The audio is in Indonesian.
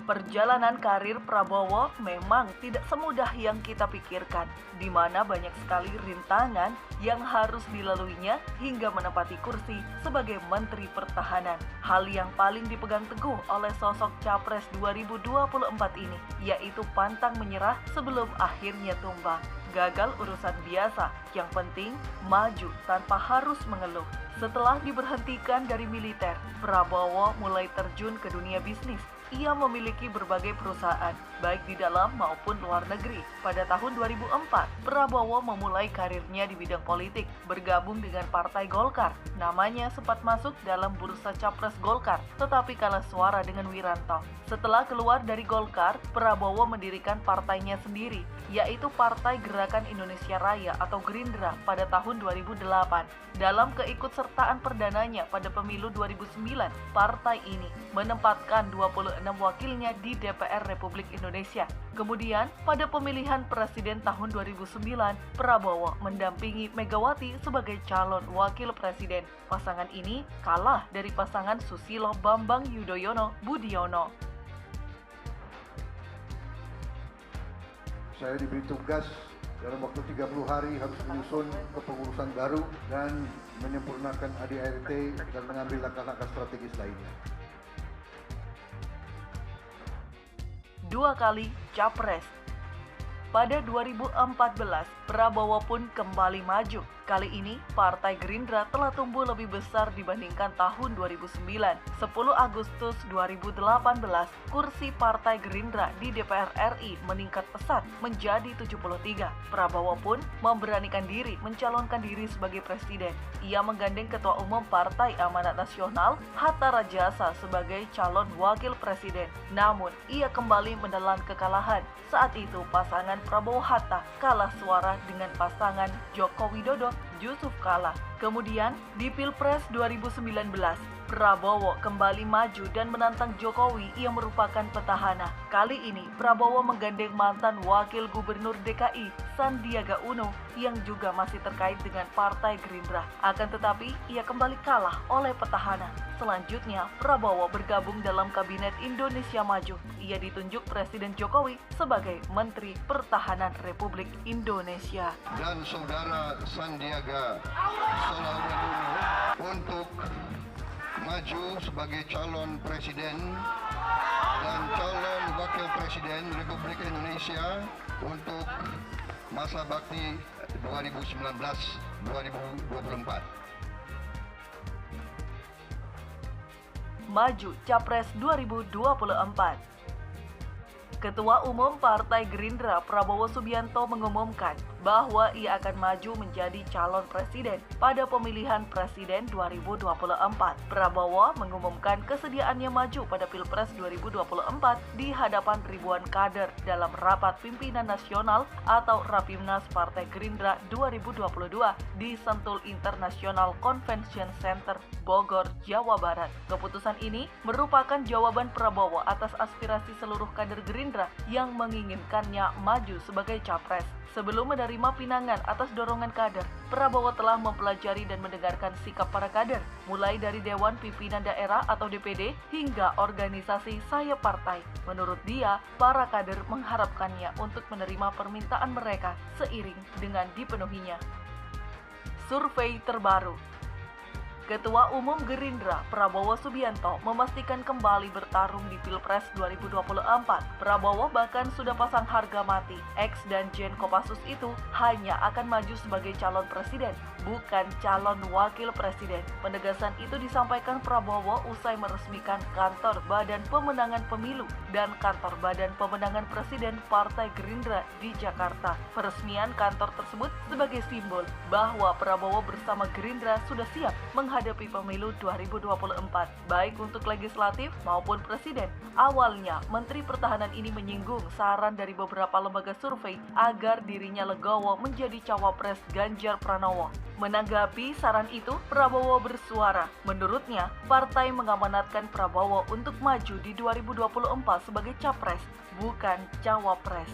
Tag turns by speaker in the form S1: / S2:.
S1: Perjalanan karir Prabowo memang tidak semudah yang kita pikirkan, di mana banyak sekali rintangan yang harus dilaluinya hingga menempati kursi sebagai Menteri Pertahanan. Hal yang paling dipegang teguh oleh sosok Capres 2024 ini, yaitu pantang menyerah sebelum akhirnya tumbang. Gagal urusan biasa, yang penting maju tanpa harus mengeluh. Setelah diberhentikan dari militer, Prabowo mulai terjun ke dunia bisnis. Ia memiliki berbagai perusahaan, baik di dalam maupun luar negeri. Pada tahun 2004, Prabowo memulai karirnya di bidang politik, bergabung dengan Partai Golkar. Namanya sempat masuk dalam bursa Capres Golkar, tetapi kalah suara dengan Wiranto. Setelah keluar dari Golkar, Prabowo mendirikan partainya sendiri, yaitu Partai Gerakan Indonesia Raya atau Gerindra pada tahun 2008. Dalam keikutsertaan perdananya pada pemilu 2009, partai ini menempatkan 26 wakilnya di DPR Republik Indonesia. Kemudian, pada pemilihan presiden tahun 2009, Prabowo mendampingi Megawati sebagai calon wakil presiden. Pasangan ini kalah dari pasangan Susilo Bambang Yudhoyono Budiono.
S2: Saya diberi tugas dalam waktu 30 hari harus menyusun kepengurusan baru dan menyempurnakan ADART dan mengambil langkah-langkah strategis lainnya.
S1: 2 kali Capres. Pada 2014, Prabowo pun kembali maju. Kali ini, Partai Gerindra telah tumbuh lebih besar dibandingkan tahun 2009. 10 Agustus 2018, kursi Partai Gerindra di DPR RI meningkat pesat menjadi 73. Prabowo pun memberanikan diri mencalonkan diri sebagai presiden. Ia menggandeng Ketua Umum Partai Amanat Nasional, Hatta Rajasa sebagai calon wakil presiden. Namun, ia kembali menelan kekalahan. Saat itu, pasangan Prabowo-Hatta kalah suara dengan pasangan Joko Widodo Yusuf Kala. Kemudian, di Pilpres 2019, Prabowo kembali maju dan menantang Jokowi yang merupakan petahana. Kali ini, Prabowo menggandeng mantan Wakil Gubernur DKI, Sandiaga Uno, yang juga masih terkait dengan Partai Gerindra. Akan tetapi, ia kembali kalah oleh petahana. Selanjutnya, Prabowo bergabung dalam Kabinet Indonesia Maju. Ia ditunjuk Presiden Jokowi sebagai Menteri Pertahanan Republik Indonesia.
S3: Dan saudara Sandiaga Salahuddin Uno untuk maju sebagai calon presiden dan calon wakil presiden Republik Indonesia untuk masa bakti 2019-2024.
S1: Maju Capres 2024. Ketua Umum Partai Gerindra Prabowo Subianto mengumumkan bahwa ia akan maju menjadi calon presiden pada pemilihan presiden 2024. Prabowo mengumumkan kesediaannya maju pada Pilpres 2024 di hadapan ribuan kader dalam rapat pimpinan nasional atau Rapimnas Partai Gerindra 2022 di Sentul International Convention Center, Bogor, Jawa Barat. Keputusan ini merupakan jawaban Prabowo atas aspirasi seluruh kader Gerindra yang menginginkannya maju sebagai capres. Sebelum menerima pinangan atas dorongan kader, Prabowo telah mempelajari dan mendengarkan sikap para kader, mulai dari Dewan Pimpinan Daerah atau DPD hingga organisasi sayap partai. Menurut dia, para kader mengharapkannya untuk menerima permintaan mereka seiring dengan dipenuhinya. Survei terbaru. Ketua Umum Gerindra Prabowo Subianto memastikan kembali bertarung di Pilpres 2024. Prabowo bahkan sudah pasang harga mati. X dan Jen Kopassus itu hanya akan maju sebagai calon presiden, bukan calon wakil presiden. Penegasan itu disampaikan Prabowo usai meresmikan kantor Badan Pemenangan Pemilu dan kantor Badan Pemenangan Presiden Partai Gerindra di Jakarta. Peresmian kantor tersebut sebagai simbol bahwa Prabowo bersama Gerindra sudah siap menghadapi pemilu 2024, baik untuk legislatif maupun presiden. Awalnya, Menteri Pertahanan ini menyinggung saran dari beberapa lembaga survei agar dirinya legowo menjadi cawapres Ganjar Pranowo. Menanggapi saran itu, Prabowo bersuara. Menurutnya, partai mengamanatkan Prabowo untuk maju di 2024 sebagai capres, bukan cawapres.